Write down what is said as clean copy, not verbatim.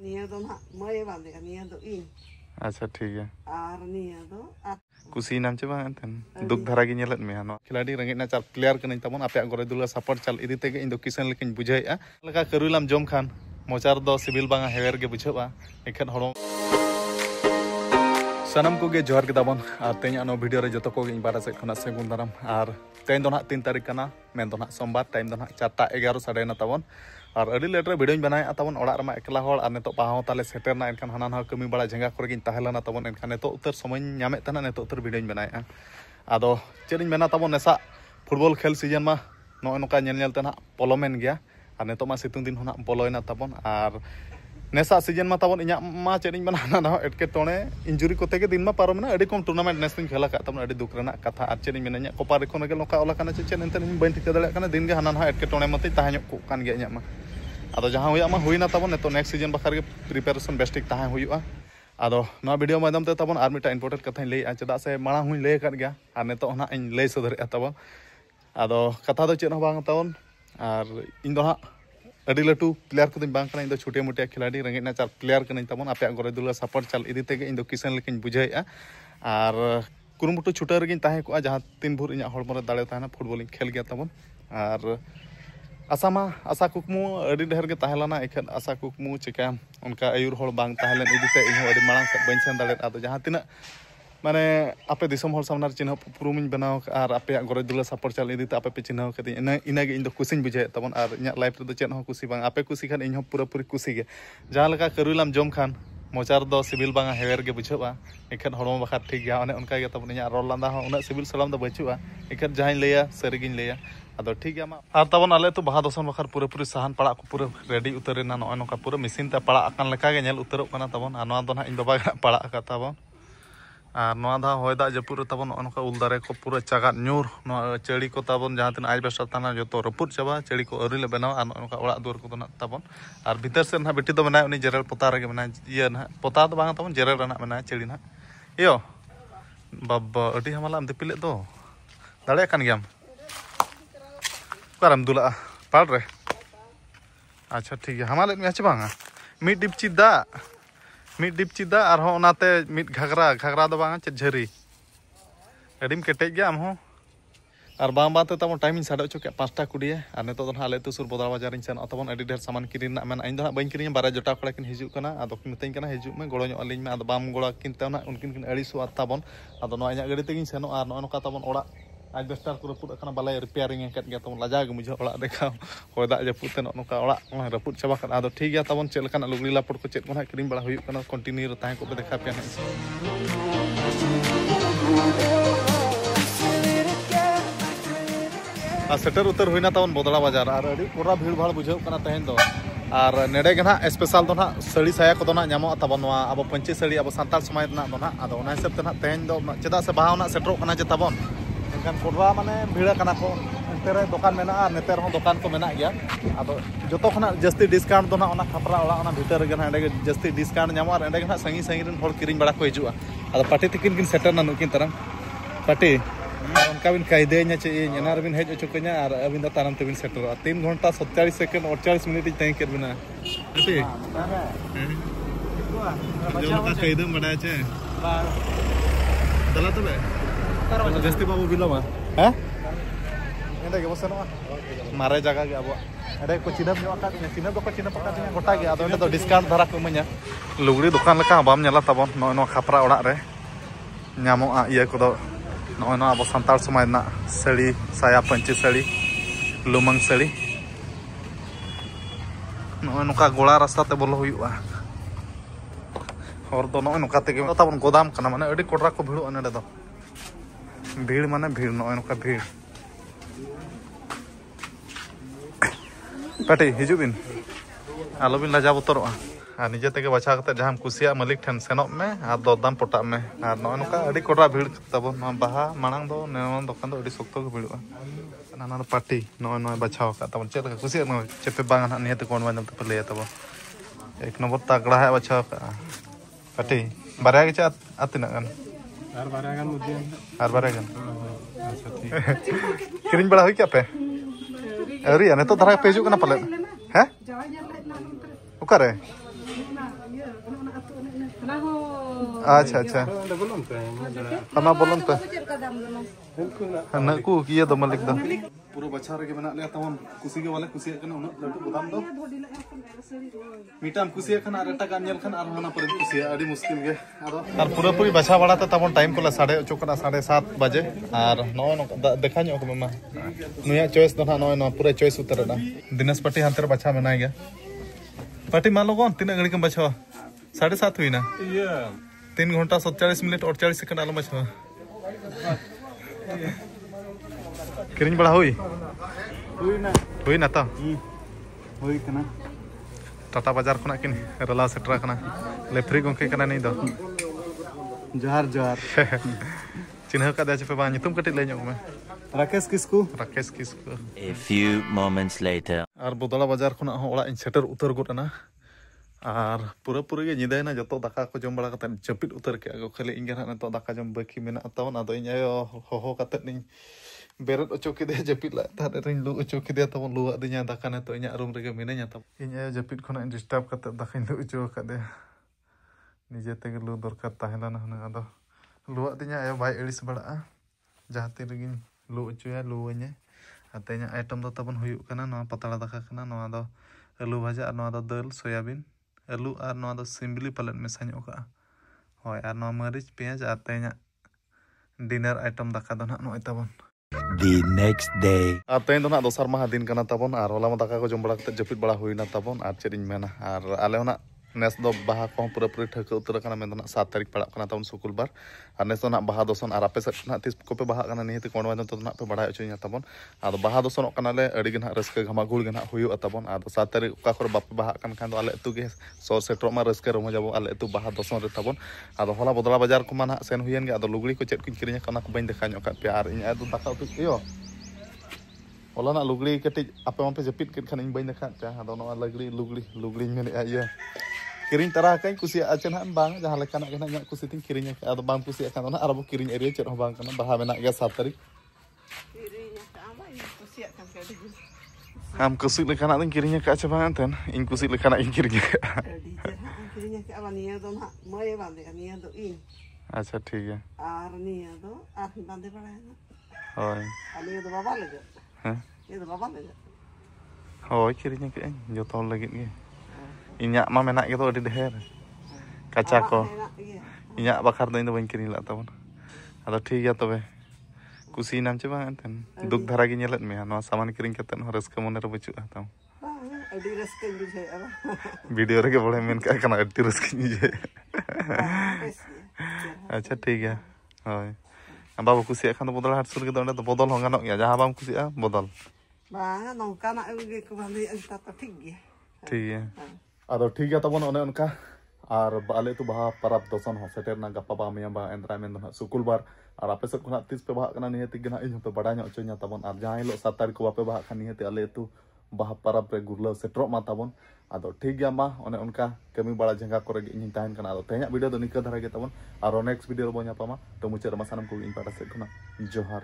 निया दो ना मय बांधे निया दो इन अच्छा ठीक है आर निया दो कुसी नाम चे बांग एंतन दुख धारा गी नेलत मे हानो खिलाड़ी रंगे ना चार प्लेयर कने तबन आपे गोरे दुला सपोर्ट चल इदी तेगे इन दो किसन लेकिन बुझाइआ लगा करुलाम जम खान मोचार दो सिविल बांगा हेवेर गे बुझाबा एखन हड़ो सनम को गे जोहार के तबन आर तेन नो वीडियो रे जतो को गे बारा से खना सेगुन दाराम आर तेन दो ना 3 तारीख कना मेन दो ना सोमवार टाइम दो ना 4:11 साढ़े ना तबन और अड़ी लेटर वीडियो बनाया तबन ओड़ा रमा एकला होड़ और नेतो पाहाव ताले सेटरना एनखान हाना ना कमी बड़ा जंगा करे गिन ताहेलाना तबन एनखान नेतो उतर समय ᱧᱟᱢᱮ तना नेतो उतर वीडियो बनाया आदो चेरिन मेना तबन नेसा फुटबॉल खेल सीजन मा नो नोका नेल नेल तना पॉलोमेन गया और नेतो मा सितुंग दिन होना बोलोयना तबन और नेसा सीजन मा तबन इኛ मा चेरिन बनाना ना एटके टोने इंजुरी कोते के दिन मा पारोमना अडी कम टूर्नामेंट नेसटिंग खेला का तबन अडी दुख रेना कथा और चेरिन मेना कोपा रेखोन गेल नोका ओला काना चेन एंतन बइन ठिका दाले काना दिन गे हाना ना एटके टोने मते ताहाញको कान गे इኛ मा आदो जहाँ हुईना तबन नेतो नेक्स्ट सीजन बखार के प्रिपेरेशन बेस्टिक ताहां हुआ आदो ना वीडियो माध्यम ते तबन आर मिटा इम्पोर्टेंट कथा लैया चेदा से माड़ा हुई लैय काद गया और नेतो ना इन लैय सदरेआ तबन आदो कथा दो चेद बांग तबन और इन दो अड़ी लटू प्लेयर को बांग कना इन दो छोटे मोटे खिलाड़ी रंगे ना चार प्लेयर कने तबन आपे गोरे दुला सपोर्ट चल इदी तेगे इन दो किसन लेकिन बुझाइआ और कुरुमुटु छुटा रेगिन ताहे को जहाँ तीन भोर इኛ हड़मो रे दाड़े ताहना फुटबॉल खेल गया तबन और आसामा आशा कुकमु अड़ी ढेर के ताहेलाना एखन आशा कुकमु चिका उनका आयुर होड़ बांग ताहेलन इदीते इन अड़ी मांग से बइन सेन दाड़े आदो जहाँ तिना माने आपे दिसम होड़ सामना चिन्ह पुरुमिन बनाव और आपे गोरे दुला सपोर्ट चल इदीते आपे पे चिन्ह कति इनागे इन दो कुसिन बुझे तबन और इኛ लाइफ रे दो चेन हो कुसी बांग आपे कुसी खान इन हो पूरा पूरी कुसी गे जहाँ लगा करुलाम जम खान मोचार दो सिविल बांगा हेवेर गे बुझाबा एखन हड़मो बखा ठीक गया ओने उनका गे तबन इኛ रोल लांदा हो उना सिविल सलाम दो बचुआ एखन जहां लैया सरिगिन लैया आदो ठीक गया मा और तबन आले तो बहा दोसन बखर पूरे पूरी सहन पड़ा को पूरे रेडी उतरेना नो नोका पूरा मशीन ते पड़ा अकान लेका गे नेल उतरक कना तबन आ नोआ दो ना इन बाबा पड़ा का तबन और नोआ दा होय दा जपुर तबन नोका उल दारे को पूरा चगात न्यूर नो चेड़ी को तबन जहां तिन आज बेस्टर तना जो तो रपुर चबा चेड़ी को अरी ले बनाव आ नोका ओड़ा दुर को ना तबन और भीतर से ना बेटी तो बनाय उनी जेरल पोता रे बना ये ना पोता तो बांग तबन जेरल रना बना चेड़ी ना यो बाबा अडी हमला हम दिपिले दो दाड़े कान गयाम करम दुला पाल रे अच्छा ठीक है हमारे में अच्छा बांगा मिट डिपची दा और हो नाते मिट घाघरा दो बांगा चे झरी अडीम केटेज गया हम हो और बां बाते तब टाइम इन साडो चुके 5टा कुड़िए और नेतो दो आले तो सुर बोदा बाजार इन सेन तबन अडी ढेर सामान किरिन ना मेन इन दो बइन किरिन बारा जोटा कड़ा किन हिजु कना आदो किन मितेन कना हिजु में गोड़ो अलिन में आदो बाम गोड़ा किन तना उनकिन किन अड़ीसो तबन आदो नो इኛ गड़ी तेगिन सेनो और नो नोका तबन ओड़ा आज बेस्टार को रपुट अखना बाले रिपेयरिंग कट गया तबन लजा गे मुझे ओड़ा देखा होय दा जपुत नो नोका ओड़ा रपुट चबा कना आदो ठीक गया तबन चेल कना लुगली लापट को चेत कोना किरिन बड़ा हुई कना कंटिन्यू ताहे को देखा पे आ सेटर उतर हुईना तबन बदला बाजार और अड़ी पूरा भीड़ भाड़ बुझाव कना तहेन दो और नेडे गे ना स्पेशल दो ना साड़ी साया को दो ना ᱧᱟᱢᱚᱜ तबन नोआ अब पंची साड़ी अब सांताल समाज ना दो ना आदो ओना हिसाब ते ना तहेन दो चेदा से बाहा ना सेटरो कना जे तबन एनखान कोडरा माने भीड़ कना को तेरे दुकान मेना और नेतर हो दुकान को मेना गया आदो जतो खना जस्ती डिस्काउंट दो ना ओना खपरा ओला ओना भीतर गे ना एडे जस्ती डिस्काउंट ᱧᱟᱢᱚᱜ और एडे गे ना संगी संगी रन होड़ किरिन बड़ा को हिजुआ आदो पार्टी तिकिन किन सेटर ना नुकिन तरम पार्टी उनका बिन कायदे चे एना रबिन हेज चुकኛ और अबिन तारम तेबिन सेटर 3 घंटा 47 सेकंड 48 मिनट तय कर बिना ठीक जो का कायदे बड़ा छे दला तबे जस्ती बाबू बिलोमा हैं एंडे के बसनो मारे जगह के अब एडे को चिन्ह ᱧᱚᱜ का चिन्ह दो को चिन्ह पक्का चिन्ह गोटा के आदो एंडे तो डिस्काउंट धरा को मanya लुगड़ी दुकान लेका बाम नेला तबन नो खापरा ओड़ा रे ᱧᱟᱢᱚᱜᱼᱟ इया को दो नो अब सांताल समाज ना साड़ी साया पंची साड़ी लुमंग साड़ी नो नोका गोला रास्ता ते बोलो हुआ और दो नो नोका ते तबन गोदाम कना माने अडी कोडरा को भीड़ अनेडे दो भीड़ माने भीड़ नो नोका भीड़ पाटी हिजुबिन आलोबिन लाजा बतरोआ और निजे तेगे बचा करते जहाँ कुसिया मालिक ठन सेनोक में और दो दाम पटा में और नो नोका अडी कोडरा भीड़ तबन बाहा मांग दो नेवन दुकान दो अडी सख्त भीड़वा ना पार्टी नो बचाव का तबन चेक कुसिया नो चेपे बांग ना निहत कोन बांदम तब ले तब एक नंबर तगड़ा है बचाव का पार्टी बारया के आतिना गन और बारया गन मुद्दे और बारया गन अच्छा ठीक किरिन बड़ा होई क्या पे अरे ने तो धरा पे हिजु कना पले हैं ओकरे अच्छा अच्छा हना बोलन पे हना को किया दो मालिक दो पूरा बच्चा रे के बना ले तवन कुसी के वाले कुसी कना उन लड्डू गोदाम दो मीटाम कुसी कना रेटा का नेल खन आर हना पर कुसी अड़ी मुश्किल गे आर पूरा पूरी बच्चा बड़ा त तवन टाइम को 7:30 बजे आर नो देखा नो को ममा नुया चॉइस दो ना नो पूरा चॉइस उतर ना दिनेश पाटी हंतर बच्चा बनाई गया पाटी मान लो कौन 3 घड़ी के बच्चा 7:30 हुई ना 3 घंटा 47 मिनट और 40 सेकंड आलो बच्चा किरिंग बड़ा हुई ना तो हुई कना टाटा बाजार खुना किन रला सेटरा कना लेफ्री गोंके कना नहीं दो जोहार जोहार चिन्ह का दाचे पे बा नितुम कटि ले ᱧᱚᱜ में Rakesh Kisku A few moments later आर बोदला बाजार खुना हो ओड़ा इन सेटर उतर गोटना आर पूरा पूरा गे निदायना जतो दाका को जम बड़ा कते जपित उतर के आगो खाली इंगे ना तो दाका जम बाकी मेना तावन आदो इन आयो हो कते नि बेरत ओचो के दे जपित ला ता रिन लु ओचो के दे तावन लुआ दिnya दाका ने तो इnya रूम रे मेना ता इन आयो जपित खुना डिस्टर्ब कते दाका इन ओचो का दे निजे ते लु दरकार ताहेला ना आदो लुआ दिnya आयो बाय एलिस बड़ा जहाते रेगिन लु ओचोया लुवanya atenya item do tabon huyuk kana no patala daka kana no ado alu bhaja ar no ado dal soyabin alu ar no ado simply palet mesanyo ka hoy ar no marich piyaj atenya dinner item daka do na no tabon the next day atenya do na dosar maha din kana tabon ar hola ma daka ko jom bada kate japit bada huina tabon ar chedin mena ar ale ona nes do baha ko pura pura thaka utar kana men do na 7 tarik padak kana tabon sukulbar ar nes do na baha doson ar ape sat na tis ko pe baha kana nihiti konwa do na pe bada ocho nya tabon ado baha doson kana le adi gena raska gamagul gena huyu atabon ado 7 tarik ka kor bap baha kan kan do ale tu ge so setro ma raska romo jabo ale tu baha doson re tabon ado hola bodala bazar ko mana sen huyen ge ado lugri ko chet ko kirinya kana ko bain dekha nyok pe ar inya ado daka tu yo hola na lugri keti apa mampe japit ket kan in bain dekha ta ado no lugri men ya kiring tara kain kusi achen han bang jahan lekana kena nyak kusi ting kirinya ado bang kusi akan ona arabo kiring area chet bang kana baha mena ge 7 tarik kirinya ka ama kusi akan ka di am kusi lekana ting kirinya ka acha bang anten in kusi lekana in kirinya di kirinya ka abania do na moy bande ania do in अच्छा ठीक है arnia do ar bande bala na होय ania do baba lege हैं ye do baba lege होय kirinya ke जो तो लगित ge inya ma menak ge to adi deher kaca ko inya bakar do indo bain kiring la tabon ado ठीक है तबे कुसी नाम चे bang anten duk dhara ge nyelet me no saman kiring katen ho raska mone re bachu atam adi raska bujhe aba video रे के बड़े main का kana adi raska nije अच्छा ठीक है होय बाबू कुसी एखन तो बदल हाट सुर के दंडे तो बदल हो गानो या जहां बाम कुसी बदल ba nongka na ge ko bande anta to ठीक ge ठीक है ado ठीक है तबन ओने उनका आर बाले तो बहा परब दोसन हो सेटर ना गप्पा बा मिया बा एंड्रामेंट ना सुकुलबार आर आपे सब खुना 30 पे बहा कना निहति गना इन पे बड़ा ᱧᱚ चोnya तबन आर जहां हिलो 7 तारीख को बापे बहा कना निहति आले तो बहा परब रे गुरला सेट्रो मा तबन ado ठीक गया मा ओने उनका कमी बड़ा जंगा करे इन ताहन कना ado तेया वीडियो दो निका धरा गे तबन आर नेक्स्ट वीडियो रो बो ᱧᱟᱯᱟᱢᱟ तो मुचे रमा सानम को इन पाटा से खुना जोहार